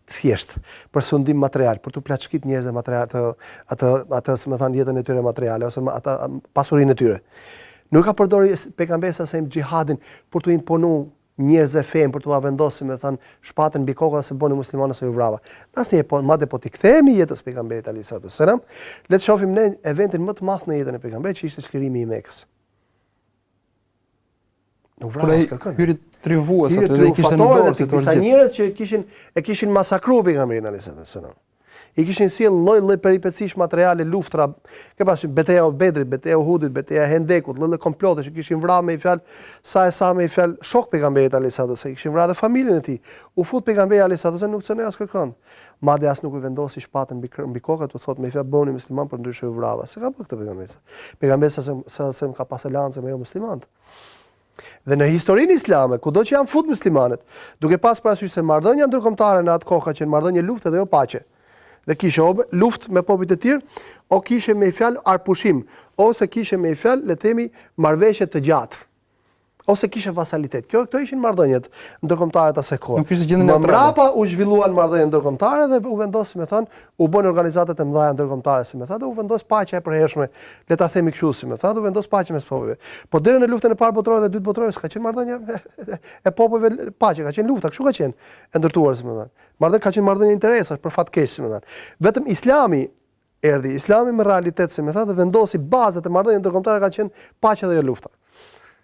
Thjesht, për sundim material, për të plaçkit njerëzve material atë, më thënë, jetën e tyre materiale ose ata pasurinë e tyre. Nuk ka përdorur pejgamberi sa xhihadin për të imponuar njerëzve fen për t'u vendosur me thënë shpatën mbi kokë se bëni muslimanë se ju vrava. Asnjë madje po t'i kthehemi jetës pejgamberit alayhis salam, le të shohim ne eventin më të madh në jetën e pejgamberit që ishte çlirimi i Mekës. Nuk vrava as kërkën. Hyri triumfues atë dhe kishte në dorë disa njerëz që e kishin masakruar pejgamberin alayhis salam. I kishin sjell lloj peripecish materiale luftra, ke pasur betejë e Bedrit, betejë e Uhudit, betejë e Hendekut, lloj komplote që kishin vrarë me fjalë sa me fjalë shok pejgamberit alayhis salam, se kishin vrarë familjen e tij. U fut pejgamberi alayhis salam nuk çonoi as kërkon. Madje as nuk u vendosi shpatën mbi kokë, u thot me fjalë bëni musliman për ndryshe u vrava. Se ka bë këtë pejgamberi. Pejgamberi sa ka pas lance me jo muslimanët. Dhe në historinë islame, kudo që janë fut muslimanët, duke pas parasysh se marrëdhënia ndërkombëtare në atë kohë ka qenë marrëdhënie lufte dhe jo paqe. Dhe kishe luftë me popujt e tjerë, o kishe me fjalë arpushim, ose kishe me fjalë le të themi marrëveshje të gjatë, ose kishe vasalitet. Këto ishin marrëdhëniet ndërkombëtare të asaj kohe. Më mbrapa u zhvilluan marrëdhëniet ndërkombëtare dhe u vendosi me thënë, u bën organizatat e mëdha ndërkombëtare, si më thotë, u vendos paqja e përhershme, le ta themi kështu, si më thotë, u vendos paqja mes popujve. Po deri në luftën e parë botërore dhe dytë botërore s'ka qenë marrëdhënia e popujve paqe, ka qenë lufta, kështu ka qenë e ndërtuar, si më thotë. Marrëdhënia ka qenë marrëdhënie interesash për fat keq, si më thonë. Vetëm Islami erdhi, Islami me realitet, si më thotë, dhe vendosi bazat e marrëdhënies ndërkombëtare kanë qenë paqja dhe lufta.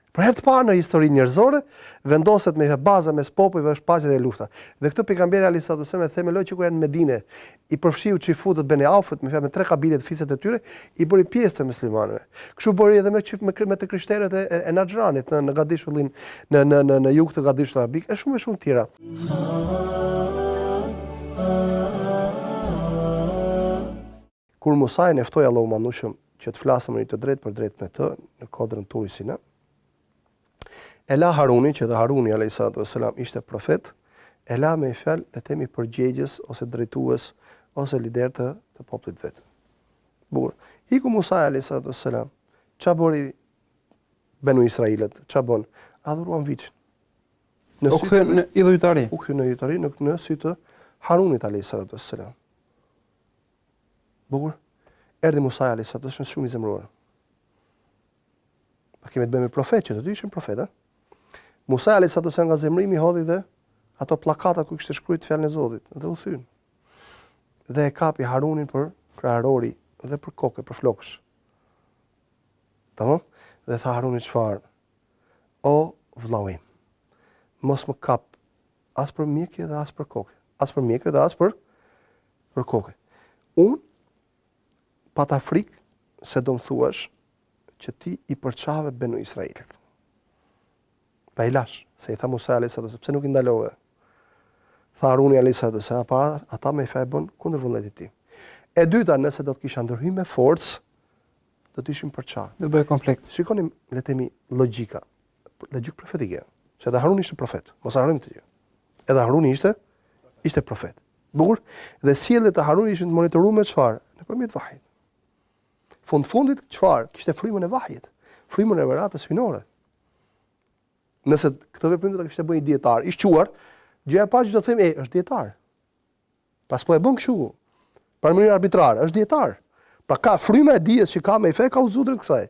Për herë të parë në historinë njerëzore vendoset me baza mes popujve është paqja dhe lufta. Dhe këtë pejgamberi alayhis salam e themeloi që kur janë në Medinë, i përfshiu çifutët Bene Aufut me 3 kabile të fiset e tyre, i bëri pjesë të muslimanëve. Kështu bëri edhe me të krishterët e Naxhranit në Gadishullin, në jug të Gadishut arabik, e shumë tjera. Kur Musa e ftoi Allahu Manushëm që të flasë më të drejt për drejt me të në kodrën Turi Sina, e la Harunin, që dhe Haruni alayhis salam ishte profet, e la me fjalë le themi përgjegjës ose drejtues ose lider të popullit vet. Bukur. Iku Musa alayhis salam, ç'a bëri Benu Israilet, ç'a bën? Adhuruan viçin. U kthyen në idhujtari. U kthyen në idhujtari në sy të Harunit alayhis salam. Bukur. Erdhi Musa alayhis salam shumë i zemëruar. Pa kemi të bëjmë me profet, që të dy ishin profeta. Musa alayhis salam nga zemrimi hodhi dhe ato pllakata ku kishte shkruar fjalën e Zotit dhe u thyn. Dhe e kapi Harunin për krahërori dhe për kokë, për flokësh. Tamam? Dhe tha Haruni çfarë? O vllau im, mos më kap as për mjekë dhe as për kokë. As për mjekë dhe as për kokë. Unë pata frikë se do më thuash që ti i përçave Benu Israilit. Pa i lash, se i tha Musa alayhis salam, pse nuk i ndalove? Tha Haruni alayhis salam, para ata me fjalë bën kundër vullnetit tim. E dyta, nëse do të kisha ndërhyr me forcë, do të ishim përçar. Do bëj konflikt. Shikoni, le të themi logjika profetike. Se edhe Haruni ishte profet, mos harrojmë këtë gjë. Edhe Haruni ishte profet. Bukur, dhe sjelljet e Haruni ishin të monitoruar me çfarë? Nëpërmjet vahit. Fundit çfarë? Kishte frymën e vahit, frymën e veratës hyjnore. Nëse këtë veprim do ta kishte bënë dietar, i shquar, gjëja e parë që do të them është dietar. Pas po e bën kështu. Për mënyrë arbitrare, është dietar. Pra ka frymë e dijes që ka me fe, ka udhëzuar drejt kësaj.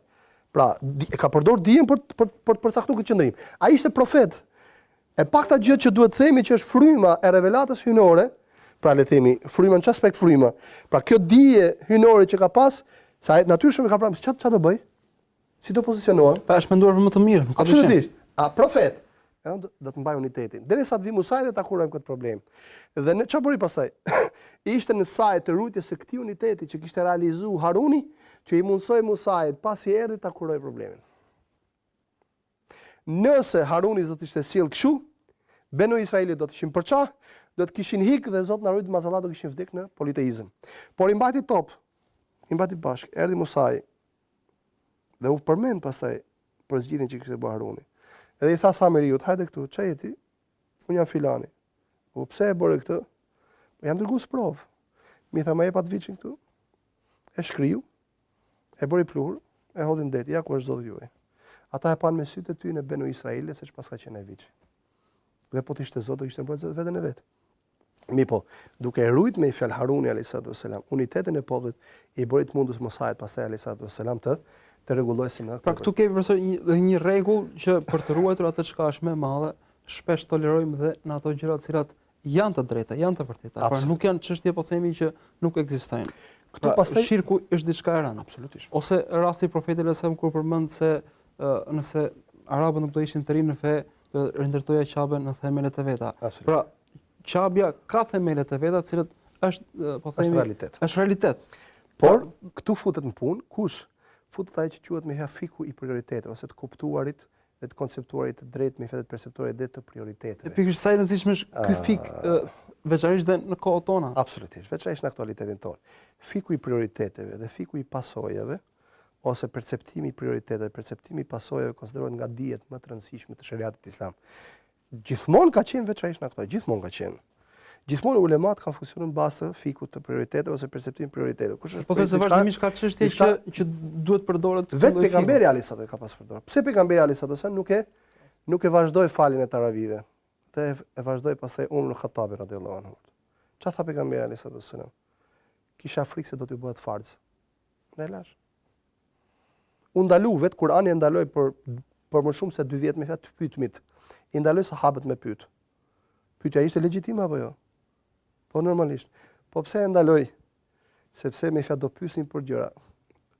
Pra e ka përdor dijen për përcaktuar këtë qendrim. Ai ishte profet. E pakta gjë që duhet të themi që është fryma e revelatës hyjnore, pra le të themi fryma në ç'aspekt fryma. Pra kjo dije hyjnore që ka pas, sa natyrisht ka pranë ç'a do bëj? Si do pozicionohen? Pa është menduar për më të mirë. Absolutisht. A profet, do të mbaj unitetin. Derisa të vi Musa dhe ta kurojmë këtë problem. Dhe në çfarë bëri pastaj? Ishte në saj të rujtjes së këtij uniteti që kishte realizuar Haruni, që i mundsoi Musait pasi erdhi ta kuroj problemin. Nëse Haruni do të ishte sjell kështu, Benu Israilit do të ishin përçar, do të kishin hik dhe Zoti na rujt mazallat do kishin vdekur në politeizëm. Por i mbajti top. I mbajti bashk. Erdhi Musai. Dhe u përmend pastaj për zgjidhjen që kishte bërë Haruni. Edhe i tha Samiriut, hajde këtu, ç'a je ti? Unë jam filani. Po pse e bëre këtë? Po jam dërguar sprovë. Mi tha, ma jep atë viçin këtu. E shkriu, e bëri pluhur, e hodhi në det, ja ku është Zoti juaj. Ata e panë me sytë e ty në Benu Israilit, se ç'pas ka qenë ai viç. Dhe po të ishte Zoti, do ishte mbrojtës veten e vet. Mi po, duke rujt me i fjalë Haruni alayhis salam, unitetin e popullit i bëri të mundur Musait pastaj alayhis salam të rregullojë si në. Pra këtu kemi përsëri një rregull që për të ruajtur atë çka është më e madhe, shpesh tolerojmë dhe në ato gjëra të cilat janë të drejta, janë të vërteta, por nuk janë çështje po themi që nuk ekzistojnë. Këtu pastaj shirku është diçka e rëndë. Absolutisht. Ose rasti i profetit sallallahu kur përmend se nëse arabët nuk do ishin të rinë në fe, do rindërtoja Qabën në themelet e veta. Pra, Qabja ka themelet e veta, të cilët është po themi është realitet. Por këtu futet në punë kush? Futet ai që quhet me fiku i prioriteteve ose të kuptuarit dhe të konceptuarit të drejtë me fetë perceptorit dhe të prioriteteve. Pikërisht sa i rëndësishëm është ky fik veçanërisht dhe në kohën tona. Absolutisht, veçanërisht në aktualitetin tonë. Fiku i prioriteteve dhe fiku i pasojave ose perceptimi i prioriteteve, perceptimi i pasojave konsiderohet nga dijet më të rëndësishme të shariatit islam. Gjithmonë ka qenë veçanërisht në aktualitet, gjithmonë ka qenë. Gjithmonë ulemat kanë funksionuar në bazë të fikut të prioriteteve ose perceptimit prioriteteve. Kush është po thosë vazhdimisht ka çështje që duhet përdoret vetë pejgamberi alayhis ka pas përdorur. Pse pejgamberi alayhis nuk e vazhdoi faljen e taravive? Të e vazhdoi pastaj Umar ibn Khattabi radhiyallahu anhu. Çfarë tha pejgamberi alayhis salam? Kisha frikë se do të bëhet farz. Ne lash. U ndalu vet Kurani e ndaloi për më shumë se 2 vjet me fjalë të pyetmit. I ndaloi sahabët me pyet. Pyetja ishte legjitime apo jo? Po normalisht. Po pse e ndaloi? Sepse me fjalë do pyesnin për gjëra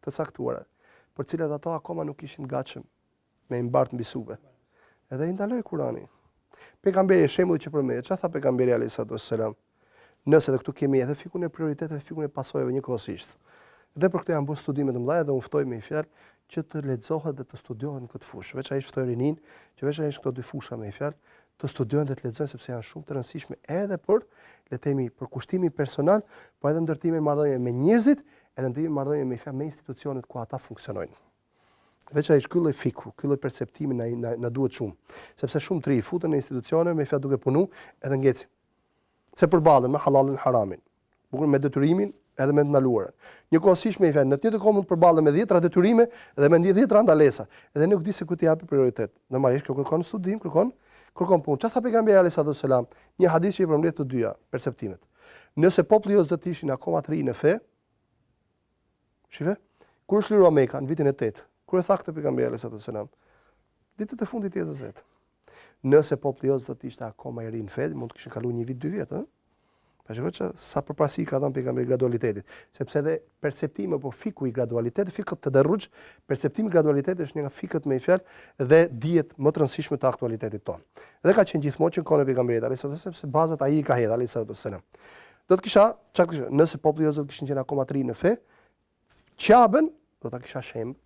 të caktuara, për cilat ato akoma nuk ishin gatshëm me i mbart mbi supe. Edhe i ndaloi Kurani. Pejgamberi shembulli që përmendet, çfarë tha pejgamberi alayhis salam? Nëse edhe këtu kemi edhe fikun e prioriteteve, fikun e pasojave njëkohësisht. Dhe për këtë janë bërë studime të mëdha dhe unë ftoj me i fjalë që të lexohet dhe të studiohet në këtë fushë. Veçanërisht ftoj rinin, që veçanërisht këto dy fusha me i fjalë, të studiohen dhe të lexojnë sepse janë shumë të rëndësishme edhe për, le të themi, për kushtimin personal, por edhe ndërtimin marrëdhënie me njerëzit, edhe ndërtimin marrëdhënie me i fjalë me institucionet ku ata funksionojnë. Veçanërisht ky lloj fiku, ky lloj perceptimi na duhet shumë, sepse shumë të ri futen në institucione me i fjalë duke punu edhe ngecin. Se përballen me halalin haramin, bukur me detyrimin edhe me të ndaluarën. Njëkohësisht me i fjalë, në të njëjtën kohë mund të përballen me 10 detyrime dhe me 10 ndalesa, edhe nuk di se ku t'i japi prioritet. Normalisht kjo kërkon studim, kërkon punë. Çfarë tha pejgamberi alayhis salam? Një hadith që i përmbledh të dyja perceptimet. Nëse populli jot do të ishin akoma të rinj në fe, shife, kur është lirua Mekka në vitin e 8, kur e tha këtë pejgamberi alayhis salam? Ditët e fundit të jetës vet. Nëse populli jot do të ishte akoma i rinj në fe, mund të kishin kaluar 1 vit, 2 vjet, ëh? Pa shikoj që sa përparësi ka dhënë pejgamberi gradualitetit, sepse edhe perceptimi apo fiku i gradualitetit, fikët të derruj, perceptimi i gradualitetit është një nga fikët me i fjalë dhe dijet më të rëndësishme të aktualitetit tonë. Dhe ka qenë gjithmonë që në kohën e pejgamberit alayhis salam, sepse bazat ai i ka hedhur alayhis salam. Do të kisha, çfarë kisha, nëse populli jot do të kishin qenë akoma të rinj në fe, Qabën do ta kisha shemb.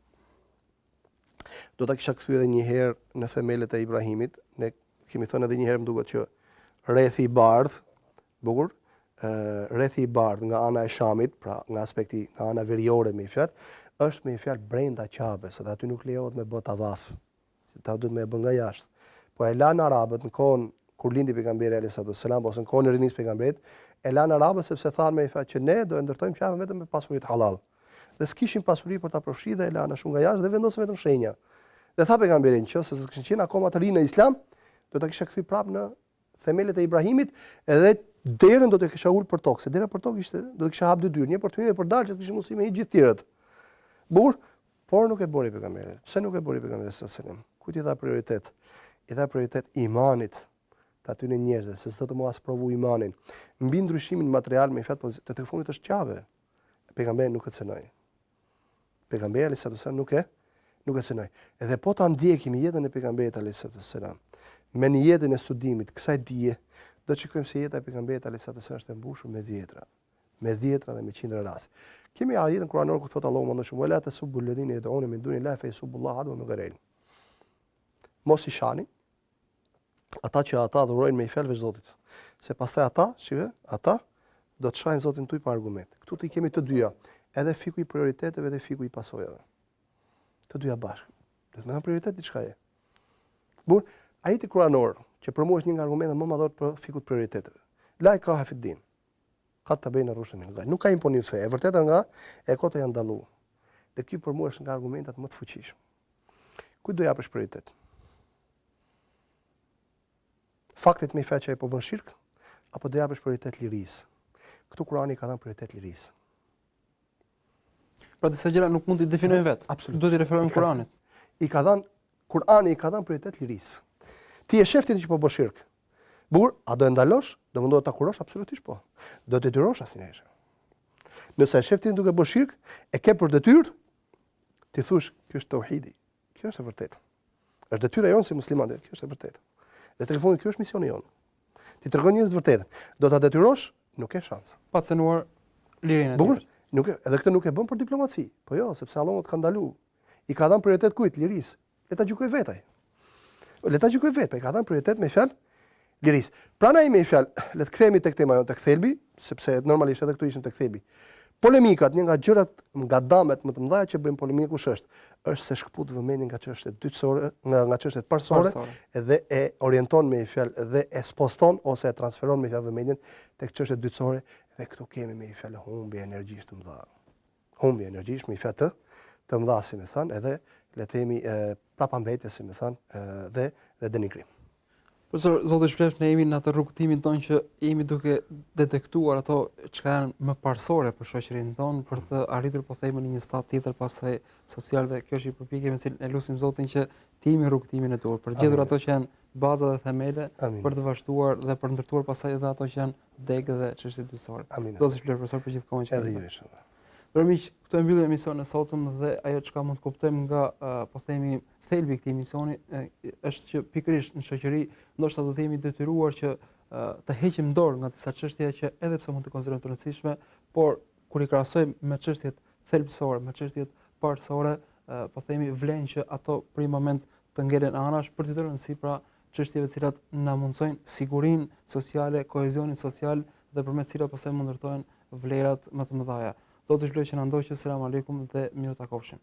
Do ta kisha kthyer edhe një herë në themelet e Ibrahimit. Ne kemi thënë edhe një herë më duket që rrethi i bardh, bukur, rrethi i bardh nga ana e Shamit, pra nga aspekti nga ana veriore me i fjalë, është me i fjalë brenda Qabës, dhe aty nuk lejohet me bë tavaf. Ta duhet me e bën nga jashtë. Po e lanë arabët në kohën kur lindi pejgamberi alayhis salam ose në kohën e rinisë pejgamberit, e lanë arabët sepse thanë me i fjalë që ne do e ndërtojmë Qabën vetëm me pasuritë halal. Dhe s'kishin pasuri për ta përfshirë dhe e lanë shumë nga jashtë dhe vendosën vetëm shenja. Dhe tha pejgamberi nëse do të kishin qenë akoma të rinë në Islam, do ta kisha kthy prapë në themelet e Ibrahimit edhe derën do të kisha ul për tokë, se dera për tokë ishte, do të kisha hap 2 dyrë, një për të hyrë dhe për dalë që të kishin mundësi me gjithë tjerët. Bukur, por nuk e bëri pejgamberi. Pse nuk e bëri pejgamberi sallallahu alajhi wasallam? Kujt i dha prioritet? I dha prioritet imanit të atyre njerëzve, se s'do të mos provu imanin. Mbi ndryshimin material me fat, po të tek fundit është Qabe. Pejgamberi nuk e cënoi. Pejgamberi sallallahu alajhi wasallam nuk e cënoi. Edhe po ta ndjekim jetën e pejgamberit sallallahu alajhi wasallam me një jetën e studimit kësaj dije, do të shikojmë se jeta e pejgamberit alayhis salam është e mbushur me dhjetra dhe me qindra raste. Kemi ayetën kuranore ku thotë Allahu më shumë, "Wala tasubbu alladhina yad'una min duni llahi fa yasubbullaha adwan bighayri." Mos i shani ata që ata adhurojnë me i fjalë veç Zotit, se pastaj ata do të shajnë Zotin tuaj pa argument. Këtu ti kemi të dyja, edhe fiku i prioriteteve dhe fiku i pasojave. Të dyja bashkë. Do të më kanë prioritet diçka e. Bur, ajeti kuranor që për mua është një nga argumentet më madhor për fikut prioriteteve. La ikraha fi din. Ka të bëjnë rrushën me nga. Nuk ka imponim fe. E vërteta nga e kota janë dallu. Dhe ky për mua është nga argumentet më të fuqishëm. Kujt do japësh prioritet? Faktit me i që ai po bën shirk, apo do japësh prioritet lirisë? Këtu Kurani ka dhënë prioritet lirisë. Pra disa gjëra nuk mund t'i definojnë vetë. Absolutisht. Duhet t'i referojmë Kuranit. Kurani i ka dhënë prioritet lirisë. Ti e shef ti që po bësh shirk. Bukur, a do e ndalosh? Do mundohet ta kurosh? Absolutisht po. Do të detyrosh asnjëherë. Nëse e shef ti duke bërë shirk, e ke për detyrë ti thush, kjo është tauhidi. Kjo është e vërtetë. Është detyra jonë si muslimanë, kjo është e vërtetë. Dhe tek fundi kjo është misioni jonë. Ti tregon njerëz të vërtetën. Do ta detyrosh, nuk ke shans. Pa cënuar lirinë e Bukur, edhe këtë nuk e bën për diplomaci. Po jo, sepse Allahu ka ndaluar. I ka dhënë prioritet kujt? Lirisë. Le ta gjykoj vetaj. Le ta gjykoj vetë, ka dhënë prioritet me fjalë lirisë. Prandaj me fjalë, le të kthehemi tek tema jonë, tek thelbi, sepse normalisht edhe këtu ishim tek thelbi. Polemikat, një nga gjërat, nga damet më të mëdha që bëjmë polemikë kush është se shkput vëmendjen nga çështjet dytësore, nga çështjet parsorë, dhe e orienton me fjalë dhe e sposton ose e transferon me fjalë vëmendjen tek çështjet dytësore, dhe këtu kemi me fjalë humbje energjish të mëdha. Humbje energjish me fjalë të mëdha, si më thënë, edhe le të themi prapambetje, si më thënë, dhe denigrim. Profesor, zoti shpëlef, ne jemi në atë rrugtimin tonë që jemi duke detektuar ato çka janë më parsore për shoqërinë tonë për të arritur po themi në një stad tjetër pastaj social, dhe kjo është një përpjekje me cilën e lutim Zotin që të jemi rrugtimin e dur, për gjetur ato që janë baza dhe themele për të vazhduar dhe për ndërtuar pastaj edhe ato që janë degë dhe çështje dytësore. Zoti shpëlef profesor për gjithkohën që edhe ju inshallah. Për miq, këtu e mbyllim emisionin e sotëm dhe ajo çka mund të kuptojmë nga po themi thelbi i këtij emisioni është që pikërisht në shoqëri ndoshta do të jemi detyruar që të heqim dorë nga disa çështje që edhe pse mund të konsiderojmë të rëndësishme, por kur i krahasojmë me çështjet thelbësore, me çështjet parsorë, po themi vlen që ato për një moment të ngelen anash për të rëndësi pra çështjeve të cilat na mundsojnë sigurinë sociale, kohezionin social dhe përmes cilat pastaj mund ndërtohen vlerat më të mëdha. Zoti shpëloj që na ndoqë. Selam aleikum dhe miru takofshim.